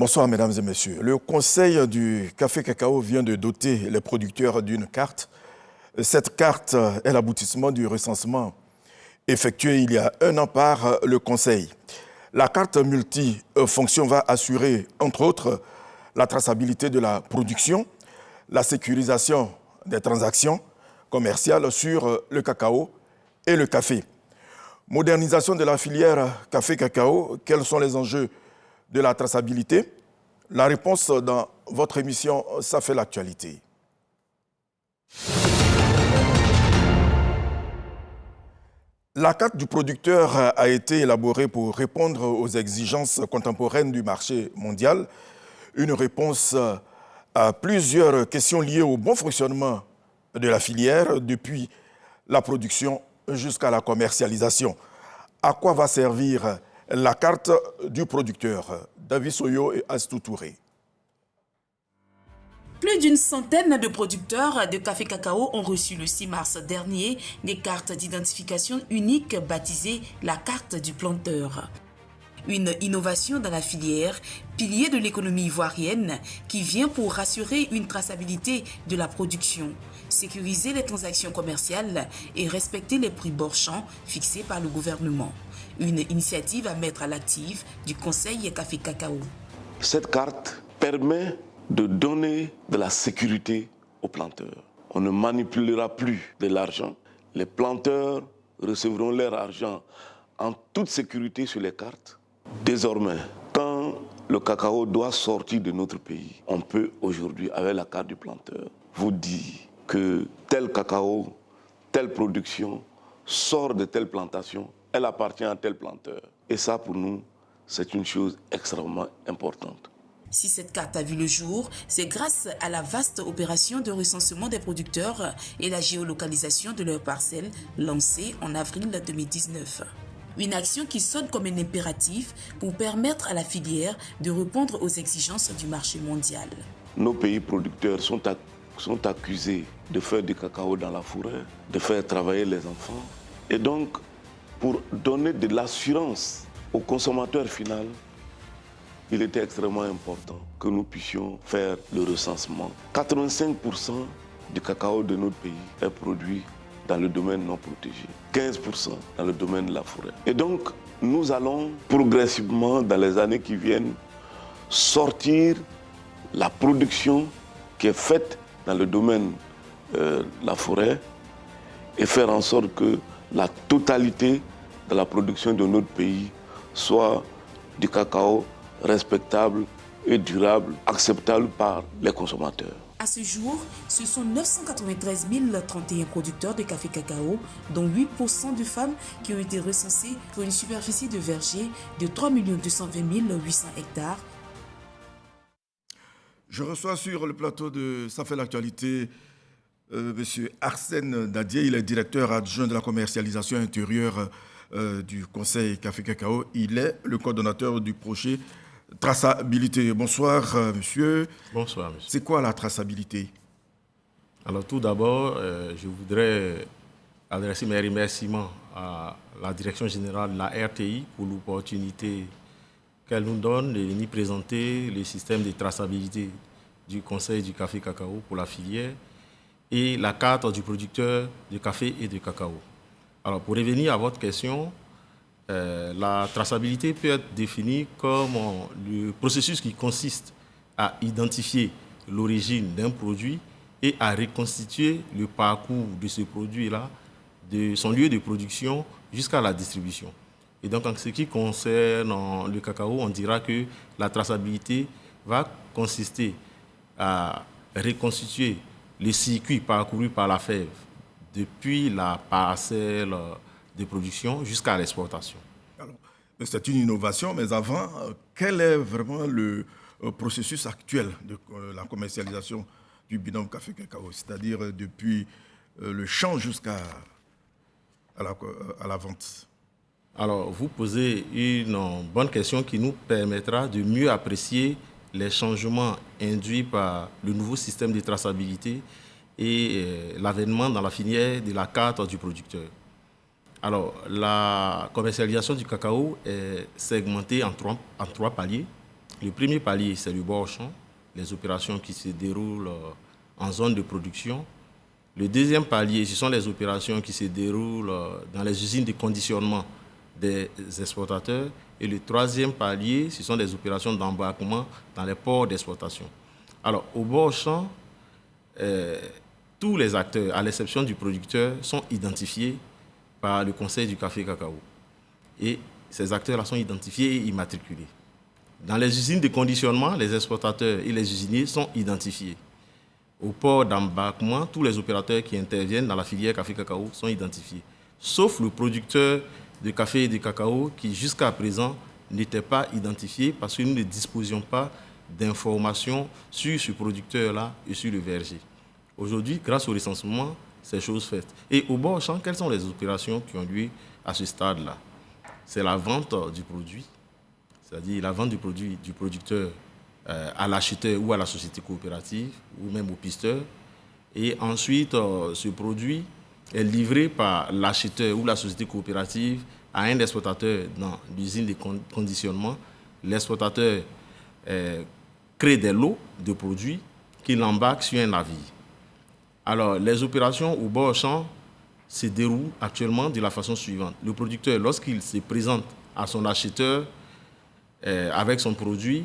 Bonsoir, mesdames et messieurs. Le Conseil du café cacao vient de doter les producteurs d'une carte. Cette carte est l'aboutissement du recensement effectué il y a un an par le Conseil. La carte multifonction va assurer, entre autres, la traçabilité de la production, la sécurisation des transactions commerciales sur le cacao et le café. Modernisation de la filière café-cacao, quels sont les enjeux de la traçabilité? La réponse dans votre émission « Ça fait l'actualité ». La carte du producteur a été élaborée pour répondre aux exigences contemporaines du marché mondial. Une réponse à plusieurs questions liées au bon fonctionnement de la filière depuis la production jusqu'à la commercialisation. À quoi va servir la carte du producteur? David Soyo et Astou Touré. Plus d'une centaine de producteurs de café cacao ont reçu le 6 mars dernier des cartes d'identification uniques baptisées la carte du planteur. Une innovation dans la filière, pilier de l'économie ivoirienne, qui vient pour rassurer une traçabilité de la production, sécuriser les transactions commerciales et respecter les prix borchamps fixés par le gouvernement. Une initiative à mettre à l'actif du Conseil Café Cacao. Cette carte permet de donner de la sécurité aux planteurs. On ne manipulera plus de l'argent. Les planteurs recevront leur argent en toute sécurité sur les cartes. Désormais, quand le cacao doit sortir de notre pays, on peut aujourd'hui, avec la carte du planteur, vous dire que tel cacao, telle production sort de telle plantation, elle appartient à tel planteur. Et ça, pour nous, c'est une chose extrêmement importante. Si cette carte a vu le jour, c'est grâce à la vaste opération de recensement des producteurs et la géolocalisation de leurs parcelles lancée en avril 2019. Une action qui sonne comme un impératif pour permettre à la filière de répondre aux exigences du marché mondial. Nos pays producteurs sont accusés de faire du cacao dans la forêt, de faire travailler les enfants. Et donc, pour donner de l'assurance au consommateur final, il était extrêmement important que nous puissions faire le recensement. 85% du cacao de notre pays est produit dans le domaine non protégé, 15% dans le domaine de la forêt. Et donc, nous allons progressivement, dans les années qui viennent, sortir la production qui est faite dans le domaine de la forêt et faire en sorte que la totalité de la production de notre pays soit du cacao respectable et durable, acceptable par les consommateurs. À ce jour, ce sont 993 031 producteurs de café cacao, dont 8% de femmes qui ont été recensées pour une superficie de verger de 3 220 800 hectares. Je reçois sur le plateau de Ça fait l'actualité M. Arsène Dadier, il est directeur adjoint de la commercialisation intérieure du Conseil Café Cacao. Il est le coordonnateur du projet traçabilité. Bonsoir, monsieur. Bonsoir, monsieur. C'est quoi la traçabilité? Alors, tout d'abord, je voudrais adresser mes remerciements à la Direction générale de la RTI pour l'opportunité qu'elle nous donne de venir présenter le système de traçabilité du Conseil du café cacao pour la filière et la carte du producteur de café et de cacao. Alors, pour revenir à votre question, la traçabilité peut être définie comme le processus qui consiste à identifier l'origine d'un produit et à reconstituer le parcours de ce produit-là, de son lieu de production jusqu'à la distribution. Et donc, en ce qui concerne le cacao, on dira que la traçabilité va consister à reconstituer le circuit parcouru par la fève depuis la parcelle de production jusqu'à l'exportation. C'est une innovation, mais avant, quel est vraiment le processus actuel de la commercialisation du binôme café-cacao, c'est-à-dire depuis le champ jusqu'à la vente? Alors, vous posez une bonne question qui nous permettra de mieux apprécier les changements induits par le nouveau système de traçabilité et l'avènement dans la filière de la carte du producteur. Alors, la commercialisation du cacao est segmentée en trois paliers. Le premier palier, c'est le bord champ, les opérations qui se déroulent en zone de production. Le deuxième palier, ce sont les opérations qui se déroulent dans les usines de conditionnement des exportateurs. Et le troisième palier, ce sont les opérations d'embarquement dans les ports d'exportation. Alors, au bord champ, tous les acteurs, à l'exception du producteur, sont identifiés par le Conseil du café cacao. Et ces acteurs-là sont identifiés et immatriculés. Dans les usines de conditionnement, les exportateurs et les usiniers sont identifiés. Au port d'embarquement, tous les opérateurs qui interviennent dans la filière café-cacao sont identifiés, sauf le producteur de café et de cacao qui, jusqu'à présent, n'était pas identifié parce que nous ne disposions pas d'informations sur ce producteur-là et sur le verger. Aujourd'hui, grâce au recensement, c'est chose faite. Et au bord champ, quelles sont les opérations qui ont lieu à ce stade-là? C'est la vente du produit, c'est-à-dire la vente du produit du producteur à l'acheteur ou à la société coopérative ou même au pisteur. Et ensuite, ce produit est livré par l'acheteur ou la société coopérative à un exploitateur dans l'usine de conditionnement. L'exploitateur crée des lots de produits qu'il embarque sur un navire. Alors, les opérations au bord champ se déroulent actuellement de la façon suivante. Le producteur, lorsqu'il se présente à son acheteur avec son produit,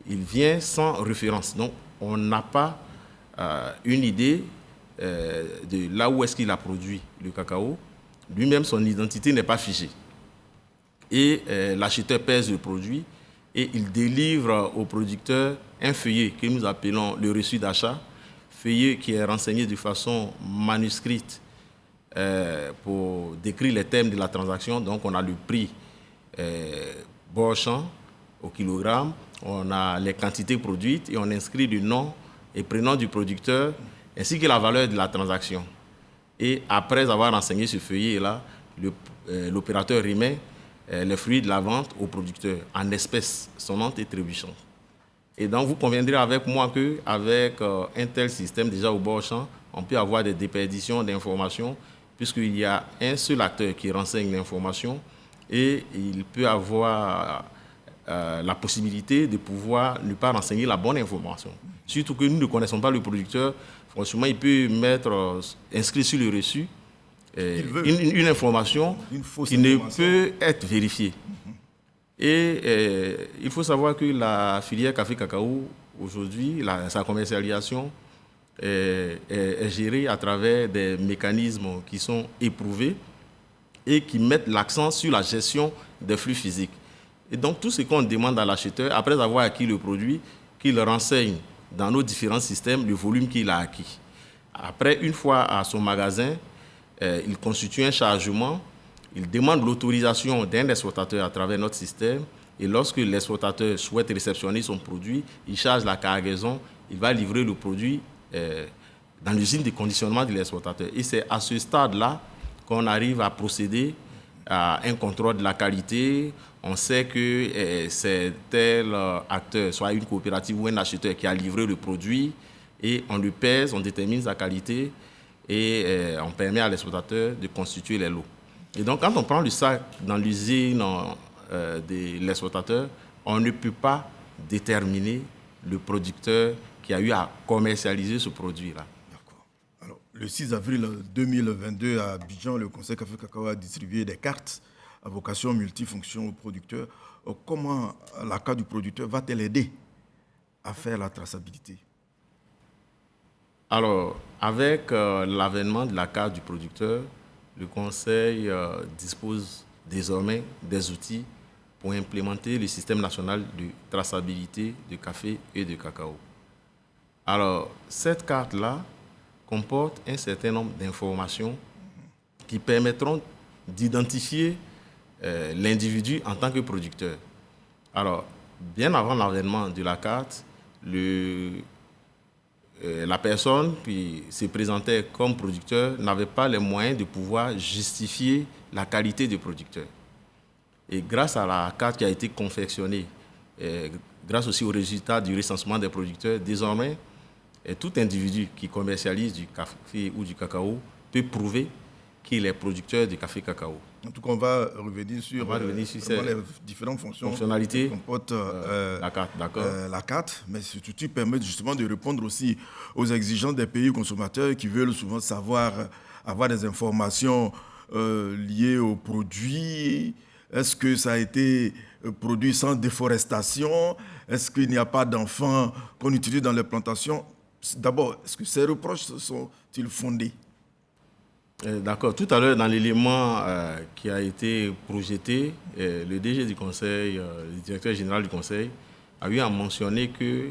il vient sans référence. Donc, on n'a pas une idée de là où est-ce qu'il a produit le cacao. Lui-même, son identité n'est pas figée. Et l'acheteur pèse le produit et il délivre au producteur un feuillet que nous appelons le reçu d'achat, feuillet qui est renseigné de façon manuscrite pour décrire les termes de la transaction. Donc, on a le prix bord champ au kilogramme, on a les quantités produites et on inscrit le nom et prénom du producteur ainsi que la valeur de la transaction. Et après avoir renseigné ce feuillet-là, l'opérateur remet les fruits de la vente au producteur en espèces sonnantes et trébuchantes. Et donc, vous conviendrez avec moi qu'avec un tel système, déjà au bord champ, on peut avoir des déperditions d'informations puisqu'il y a un seul acteur qui renseigne l'information et il peut avoir la possibilité de pouvoir ne pas renseigner la bonne information. Surtout que nous ne connaissons pas le producteur, franchement, il peut mettre inscrit sur le reçu une information qui ne peut être vérifiée. Et il faut savoir que la filière café-cacao, aujourd'hui, sa commercialisation est gérée à travers des mécanismes qui sont éprouvés et qui mettent l'accent sur la gestion des flux physiques. Et donc, tout ce qu'on demande à l'acheteur, après avoir acquis le produit, qu'il renseigne dans nos différents systèmes le volume qu'il a acquis. Après, une fois à son magasin, il constitue un chargement, il demande l'autorisation d'un exploitateur à travers notre système et lorsque l'exploitateur souhaite réceptionner son produit, il charge la cargaison, il va livrer le produit dans l'usine de conditionnement de l'exploitateur. Et c'est à ce stade-là qu'on arrive à procéder à un contrôle de la qualité. On sait que c'est tel acteur, soit une coopérative ou un acheteur qui a livré le produit et on le pèse, on détermine sa qualité et on permet à l'exploitateur de constituer les lots. Et donc, quand on prend le sac dans l'usine de l'exploitateur, on ne peut pas déterminer le producteur qui a eu à commercialiser ce produit-là. D'accord. Alors, le 6 avril 2022, à Abidjan, le Conseil Café Cacao a distribué des cartes à vocation multifonction aux producteurs. Comment la carte du producteur va-t-elle aider à faire la traçabilité? Alors, avec l'avènement de la carte du producteur, le Conseil dispose désormais des outils pour implémenter le système national de traçabilité de café et de cacao. Alors, cette carte-là comporte un certain nombre d'informations qui permettront d'identifier l'individu en tant que producteur. Alors, bien avant l'avènement de la carte, la personne qui se présentait comme producteur n'avait pas les moyens de pouvoir justifier la qualité du producteur. Et grâce à la carte qui a été confectionnée, grâce aussi aux résultats du recensement des producteurs, désormais, tout individu qui commercialise du café ou du cacao peut prouver qu'il est producteur de café-cacao. En tout cas, on va revenir sur, les différentes fonctionnalités que comporte la carte, d'accord. La carte, mais surtout, tu permets justement de répondre aussi aux exigences des pays consommateurs qui veulent souvent savoir, avoir des informations liées aux produits. Est-ce que ça a été produit sans déforestation? Est-ce qu'il n'y a pas d'enfants qu'on utilise dans les plantations? D'abord, est-ce que ces reproches sont-ils fondés? D'accord. Tout à l'heure, dans l'élément qui a été projeté, le DG du Conseil, le directeur général du Conseil, a eu à mentionner que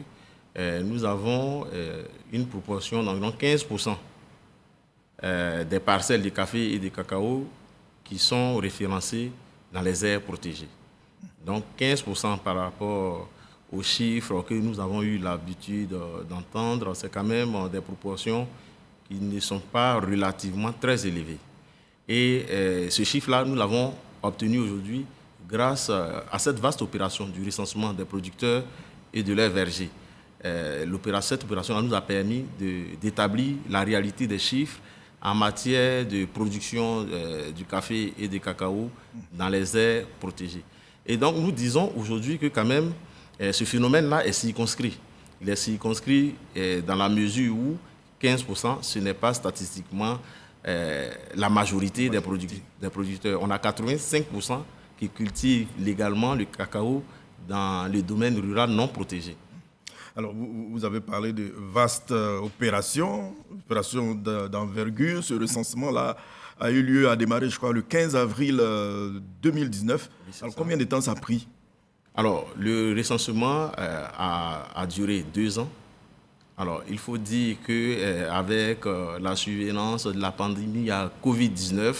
nous avons une proportion d'environ 15% des parcelles de café et de cacao qui sont référencées dans les aires protégées. Donc 15% par rapport aux chiffres que nous avons eu l'habitude d'entendre, c'est quand même des proportions qui ne sont pas relativement très élevés. Et ce chiffre-là, nous l'avons obtenu aujourd'hui grâce à cette vaste opération du recensement des producteurs et de leurs vergers. Cette opération nous a permis d'établir la réalité des chiffres en matière de production du café et du cacao dans les aires protégées. Et donc, nous disons aujourd'hui que quand même, ce phénomène-là est circonscrit. Il est circonscrit dans la mesure où 15%, ce n'est pas statistiquement la majorité des producteurs. On a 85% qui cultivent légalement le cacao dans le domaine rural non protégé. Alors, vous avez parlé de vaste opération d'envergure. Ce recensement-là a eu lieu, a démarré, je crois, le 15 avril 2019. Alors, combien de temps ça a pris? Alors, le recensement a duré 2 ans. Alors, il faut dire qu'avec la survenance de la pandémie à Covid-19,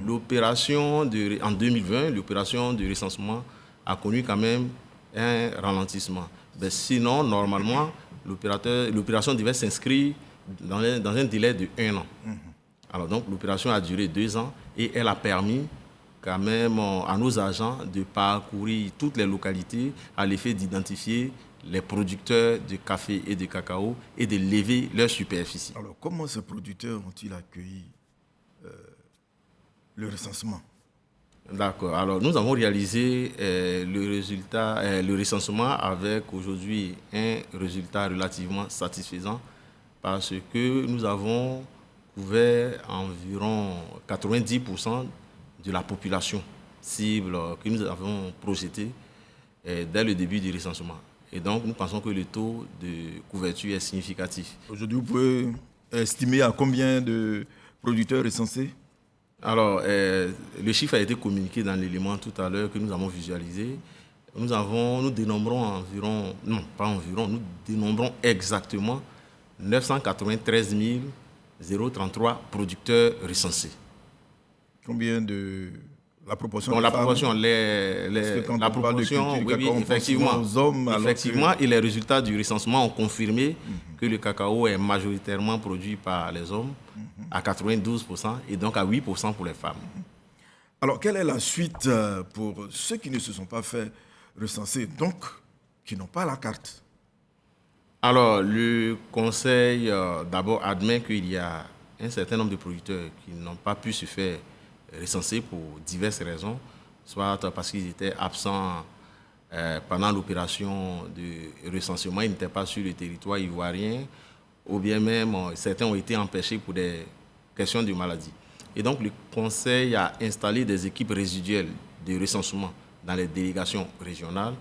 l'opération en 2020, l'opération de recensement a connu quand même un ralentissement. Mais sinon, normalement, l'opération devait s'inscrire dans un délai de 1 an. Alors, donc, l'opération a duré 2 ans et elle a permis quand même à nos agents de parcourir toutes les localités à l'effet d'identifier les producteurs de café et de cacao et de lever leur superficie. Alors, comment ces producteurs ont-ils accueilli le recensement? D'accord. Alors, nous avons réalisé le recensement avec aujourd'hui un résultat relativement satisfaisant parce que nous avons couvert environ 90% de la population cible que nous avons projetée dès le début du recensement. Et donc, nous pensons que le taux de couverture est significatif. Aujourd'hui, vous pouvez estimer à combien de producteurs recensés? Alors, le chiffre a été communiqué dans l'élément tout à l'heure que nous avons visualisé. Nous dénombrons nous dénombrons exactement 993 033 producteurs recensés. Combien de... La proportion donc, la proportion, la proportion, oui, effectivement, et les résultats du recensement ont confirmé que le cacao est majoritairement produit par les hommes à 92% et donc à 8% pour les femmes. Alors, quelle est la suite pour ceux qui ne se sont pas fait recenser, donc qui n'ont pas la carte? Alors, le Conseil d'abord admet qu'il y a un certain nombre de producteurs qui n'ont pas pu se faire recensés pour diverses raisons, soit parce qu'ils étaient absents pendant l'opération de recensement, ils n'étaient pas sur le territoire ivoirien, ou bien même certains ont été empêchés pour des questions de maladie. Et donc le Conseil a installé des équipes résiduelles de recensement dans les délégations régionales.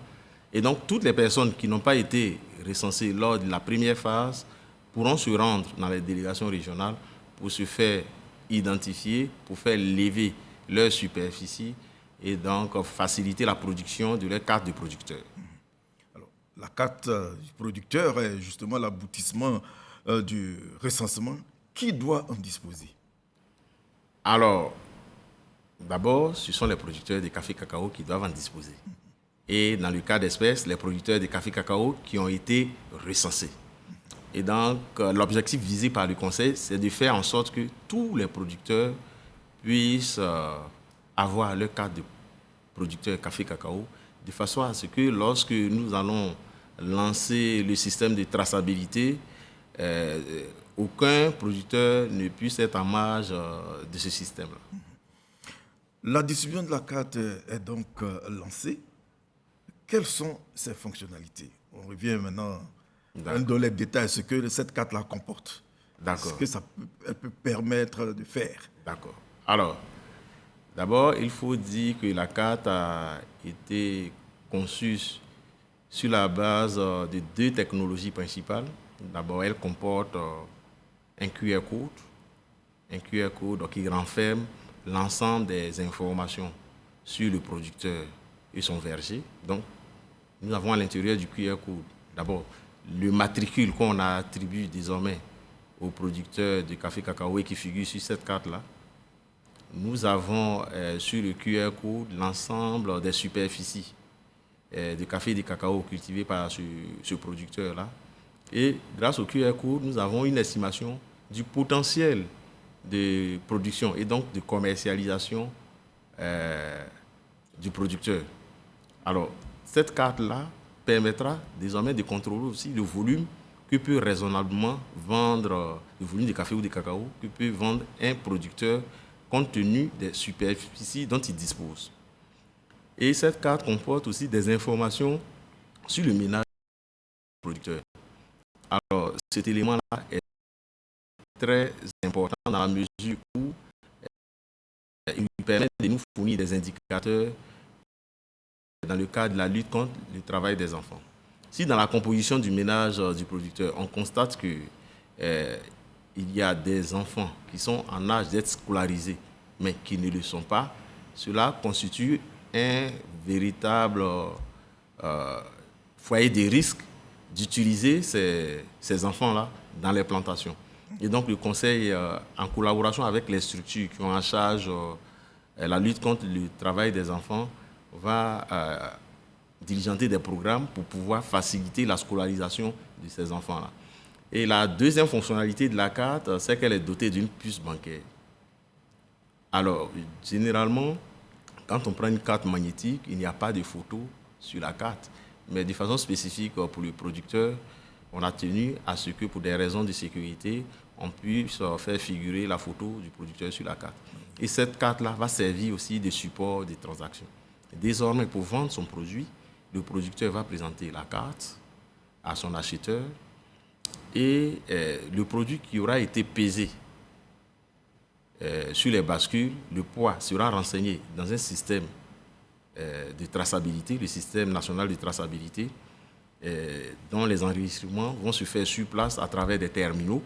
Et donc toutes les personnes qui n'ont pas été recensées lors de la première phase pourront se rendre dans les délégations régionales pour se faire identifier, pour faire lever leur superficie et donc faciliter la production de leur carte de producteur. Alors, la carte du producteur est justement l'aboutissement du recensement. Qui doit en disposer? Alors, d'abord, ce sont les producteurs de café cacao qui doivent en disposer. Et dans le cas d'espèce, les producteurs de café cacao qui ont été recensés. Et donc, l'objectif visé par le Conseil, c'est de faire en sorte que tous les producteurs puissent avoir leur carte de producteur café-cacao, de façon à ce que lorsque nous allons lancer le système de traçabilité, aucun producteur ne puisse être en marge de ce système-là. La distribution de la carte est donc lancée. Quelles sont ses fonctionnalités? On revient maintenant dans les détails, ce que cette carte-là comporte. D'accord. Ce que elle peut permettre de faire. D'accord. Alors, d'abord, il faut dire que la carte a été conçue sur la base de deux technologies principales. D'abord, elle comporte un QR code qui renferme l'ensemble des informations sur le producteur et son verger. Donc, nous avons à l'intérieur du QR code, d'abord, le matricule qu'on attribue désormais aux producteurs de café cacao et qui figure sur cette carte-là. Nous avons sur le QR code l'ensemble des superficies de café et de cacao cultivés par ce producteur-là. Et grâce au QR code, nous avons une estimation du potentiel de production et donc de commercialisation du producteur. Alors, cette carte-là permettra désormais de contrôler aussi le volume que peut raisonnablement vendre, le volume de café ou de cacao que peut vendre un producteur compte tenu des superficies dont il dispose. Et cette carte comporte aussi des informations sur le ménage du producteur. Alors, cet élément-là est très important dans la mesure où il nous permet de nous fournir des indicateurs dans le cadre de la lutte contre le travail des enfants. Si dans la composition du ménage du producteur, on constate que il y a des enfants qui sont en âge d'être scolarisés, mais qui ne le sont pas, cela constitue un véritable foyer de risque d'utiliser ces enfants-là dans les plantations. Et donc le Conseil, en collaboration avec les structures qui ont en charge la lutte contre le travail des enfants, va diligenter des programmes pour pouvoir faciliter la scolarisation de ces enfants-là. Et la deuxième fonctionnalité de la carte, c'est qu'elle est dotée d'une puce bancaire. Alors, généralement, quand on prend une carte magnétique, il n'y a pas de photo sur la carte. Mais de façon spécifique pour le producteur, on a tenu à ce que, pour des raisons de sécurité, on puisse faire figurer la photo du producteur sur la carte. Et cette carte-là va servir aussi de support des transactions. Désormais, pour vendre son produit, le producteur va présenter la carte à son acheteur et le produit qui aura été pesé sur les bascules, le poids sera renseigné dans un système de traçabilité, le système national de traçabilité, dont les enregistrements vont se faire sur place à travers des terminaux.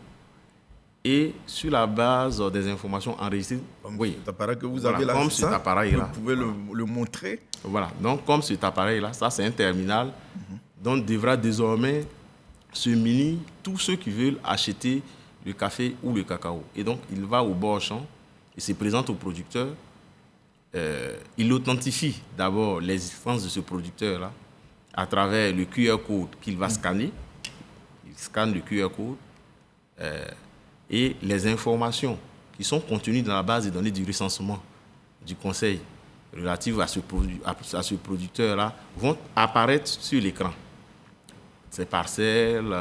Et sur la base des informations enregistrées, oui, cet appareil que vous avez là, comme cet appareil-là, vous pouvez le montrer. Voilà, donc comme cet appareil-là, ça c'est un terminal dont devra désormais se munir tous ceux qui veulent acheter le café ou le cacao. Et donc il va au bord champ, il se présente au producteur, il authentifie d'abord l'existence de ce producteur-là à travers le QR code qu'il va scanner. Il scanne le QR code. Et les informations qui sont contenues dans la base de données du recensement du Conseil relatives à ce producteur-là vont apparaître sur l'écran. Ses parcelles,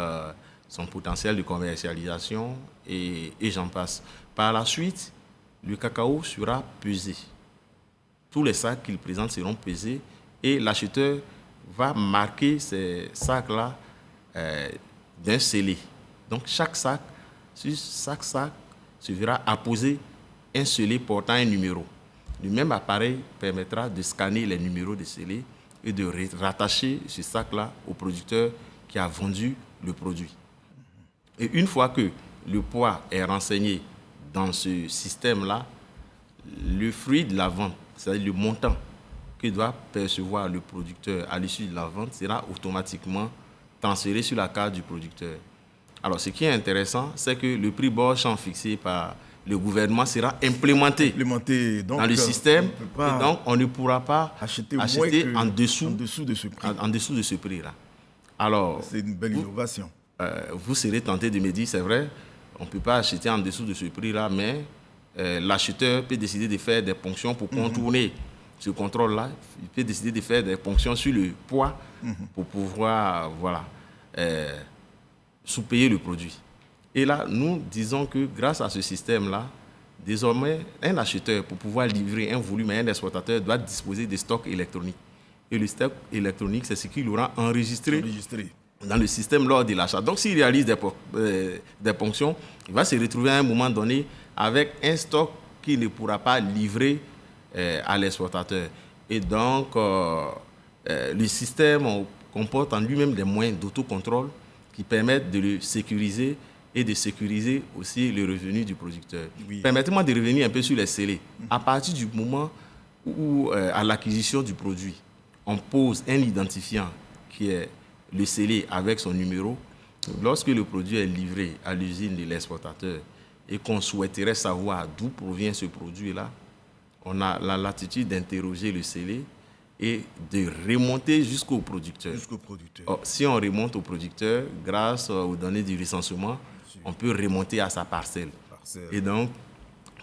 son potentiel de commercialisation et j'en passe. Par la suite, le cacao sera pesé. Tous les sacs qu'il présente seront pesés et l'acheteur va marquer ces sacs-là d'un scellé. Donc chaque sac, sur chaque sac, se verra apposer un scellé portant un numéro. Le même appareil permettra de scanner les numéros de scellés et de rattacher ce sac-là au producteur qui a vendu le produit. Et une fois que le poids est renseigné dans ce système-là, le fruit de la vente, c'est-à-dire le montant que doit percevoir le producteur à l'issue de la vente, sera automatiquement transféré sur la carte du producteur. Alors, ce qui est intéressant, c'est que le prix bord champ fixé par le gouvernement sera implémenté donc, dans le système. Et donc, on ne pourra pas acheter en dessous de ce prix-là. Alors, c'est une belle innovation. Vous serez tenté de me dire, c'est vrai, on ne peut pas acheter en dessous de ce prix-là, mais l'acheteur peut décider de faire des ponctions pour contourner ce contrôle-là. Il peut décider de faire des ponctions sur le poids pour pouvoir sous-payer le produit. Et là, nous disons que grâce à ce système-là, Désormais, un acheteur, pour pouvoir livrer un volume à un exportateur, doit disposer de stocks électroniques. Et le stock électronique, c'est ce qu'il aura enregistré dans le système lors de l'achat. Donc, s'il réalise des ponctions, il va se retrouver à un moment donné avec un stock qu'il ne pourra pas livrer à l'exportateur. Et donc, le système comporte en lui-même des moyens d'autocontrôle qui permettent de le sécuriser et de sécuriser aussi le revenu du producteur. Oui. Permettez-moi de revenir un peu sur les scellés. À partir du moment où, à l'acquisition du produit, on pose un identifiant qui est le scellé avec son numéro, lorsque le produit est livré à l'usine de l'exportateur et qu'on souhaiterait savoir d'où provient ce produit-là, on a la latitude d'interroger le scellé et de remonter jusqu'au producteur. Or, si on remonte au producteur, grâce aux données du recensement, on peut remonter à sa parcelle. Et donc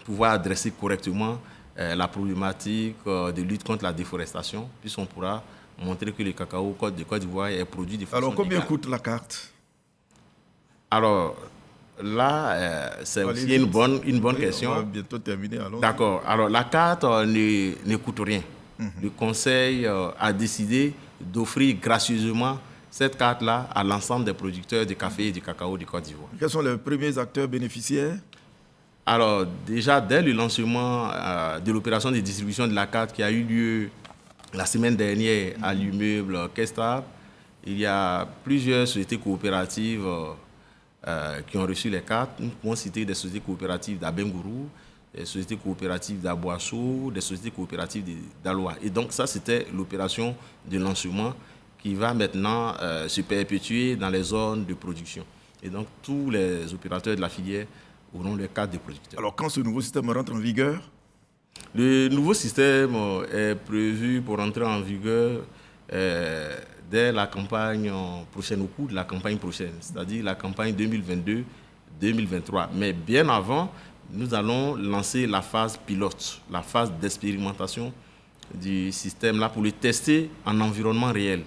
pouvoir adresser correctement la problématique de lutte contre la déforestation, puisqu'on pourra montrer que le cacao de Côte d'Ivoire est produit de façon Alors, combien légale. coûte la carte? Alors, là, c'est aussi une bonne question. On va bientôt terminer. D'accord. Alors, la carte ne coûte rien. Le Conseil a décidé d'offrir gracieusement cette carte-là à l'ensemble des producteurs de café et de cacao de Côte d'Ivoire. Quels sont les premiers acteurs bénéficiaires? Alors, déjà, dès le lancement de l'opération de distribution de la carte qui a eu lieu la semaine dernière à l'immeuble Kestab, il y a plusieurs sociétés coopératives qui ont reçu les cartes. Nous pouvons citer des sociétés coopératives d'Abengourou, des sociétés coopératives d'Aboissou, des sociétés coopératives d'Aloa. Et donc, ça, c'était l'opération de lancement qui va maintenant se perpétuer dans les zones de production. Et donc, tous les opérateurs de la filière auront les cartes des producteurs. Alors, quand ce nouveau système rentre en vigueur? Le nouveau système est prévu pour entrer en vigueur dès la campagne prochaine, au cours de la campagne prochaine, c'est-à-dire la campagne 2022-2023. Mais bien avant, nous allons lancer la phase pilote, la phase d'expérimentation du système là pour le tester en environnement réel.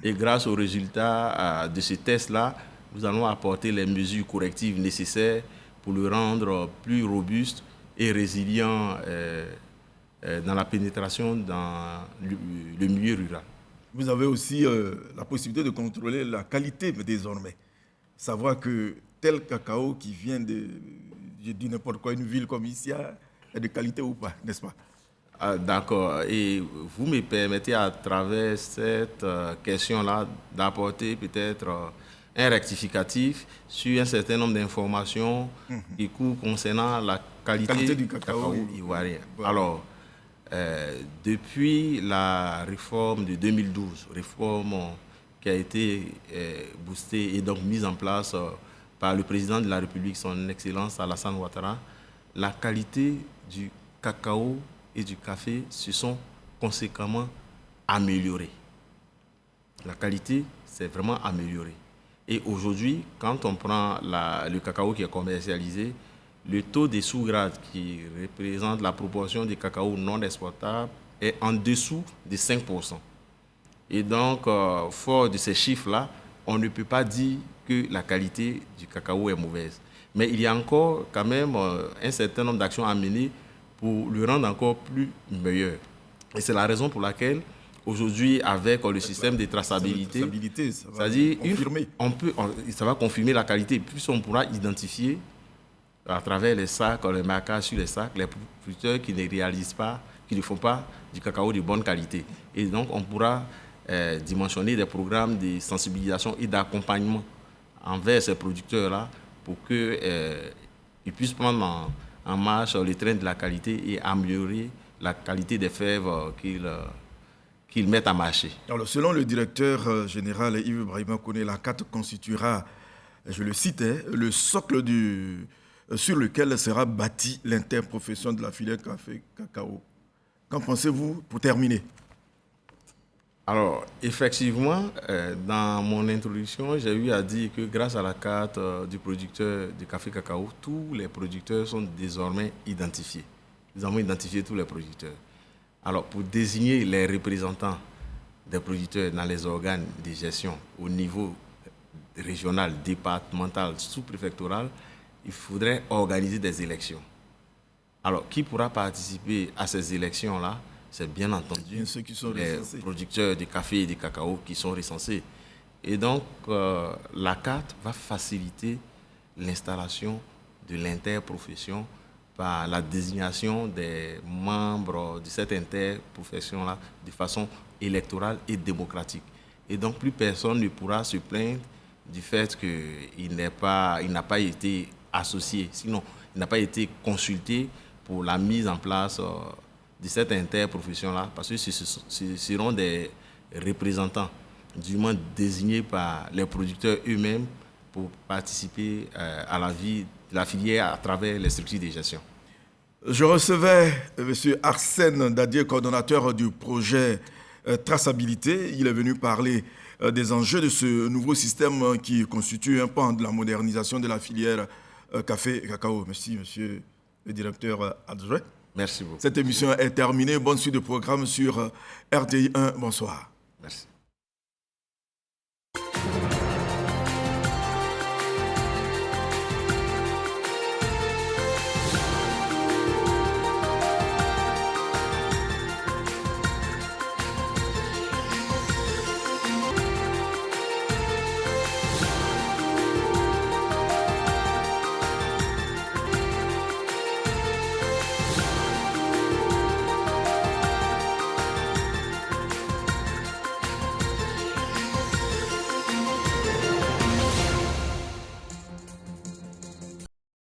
Et grâce aux résultats de ce test-là, nous allons apporter les mesures correctives nécessaires pour le rendre plus robuste et résilient dans la pénétration dans le milieu rural. Vous avez aussi la possibilité de contrôler la qualité désormais. Savoir que tel cacao qui vient de, je dis n'importe quoi, une ville comme ici, est de qualité ou pas, n'est-ce pas? Ah, d'accord. Et vous me permettez à travers cette question-là d'apporter peut-être un rectificatif sur un certain nombre d'informations qui courent concernant la qualité du cacao ivoirien. Voilà. Alors, depuis la réforme de 2012, réforme qui a été boostée et donc mise en place par le président de la République, son Excellence Alassane Ouattara, la qualité du cacao et du café se sont conséquemment améliorées. La qualité s'est vraiment améliorée. Et aujourd'hui, quand on prend le cacao qui est commercialisé, le taux des sous-grades qui représente la proportion des cacao non exportables est en dessous de 5%. Et donc, fort de ces chiffres-là, on ne peut pas dire que la qualité du cacao est mauvaise. Mais il y a encore quand même un certain nombre d'actions à mener pour le rendre encore plus meilleur. Et c'est la raison pour laquelle, aujourd'hui, avec le système de traçabilité, c'est-à-dire ça va confirmer la qualité, puis on pourra identifier à travers les sacs, les marquages sur les sacs, les producteurs qui ne réalisent pas, qui ne font pas du cacao de bonne qualité. Et donc, on pourra dimensionner des programmes de sensibilisation et d'accompagnement envers ces producteurs-là pour qu'ils puissent prendre en marche le train de la qualité et améliorer la qualité des fèves qu'ils mettent à marcher. Alors, selon le directeur général Yves Brahima Koné, la carte constituera, je le citais, le socle sur lequel sera bâtie l'interprofession de la filière café-cacao. Qu'en pensez-vous pour terminer? Alors, effectivement, dans mon introduction, j'ai eu à dire que grâce à la carte du producteur de café-cacao, tous les producteurs sont désormais identifiés. Nous avons identifié tous les producteurs. Alors, pour désigner les représentants des producteurs dans les organes de gestion au niveau régional, départemental, sous-préfectoral, il faudrait organiser des élections. Alors, qui pourra participer à ces élections-là? C'est bien entendu Ceux qui sont les recensés. producteurs de café et de cacao qui sont recensés. Et donc, la carte va faciliter l'installation de l'interprofession par la désignation des membres de cette interprofession-là de façon électorale et démocratique. Et donc, plus personne ne pourra se plaindre du fait qu'il n'a pas été associé, sinon il n'a pas été consulté pour la mise en place de cette interprofession-là, parce que ce seront des représentants dûment désignés par les producteurs eux-mêmes pour participer à la vie de la filière à travers les structures de gestion. Je recevais M. Arsène Dadier, coordonnateur du projet Traçabilité. Il est venu parler des enjeux de ce nouveau système qui constitue un pan de la modernisation de la filière café et cacao. Merci, monsieur le directeur adjoint. Merci beaucoup. Cette émission est terminée. Bonne suite de programme sur RTI 1. Bonsoir.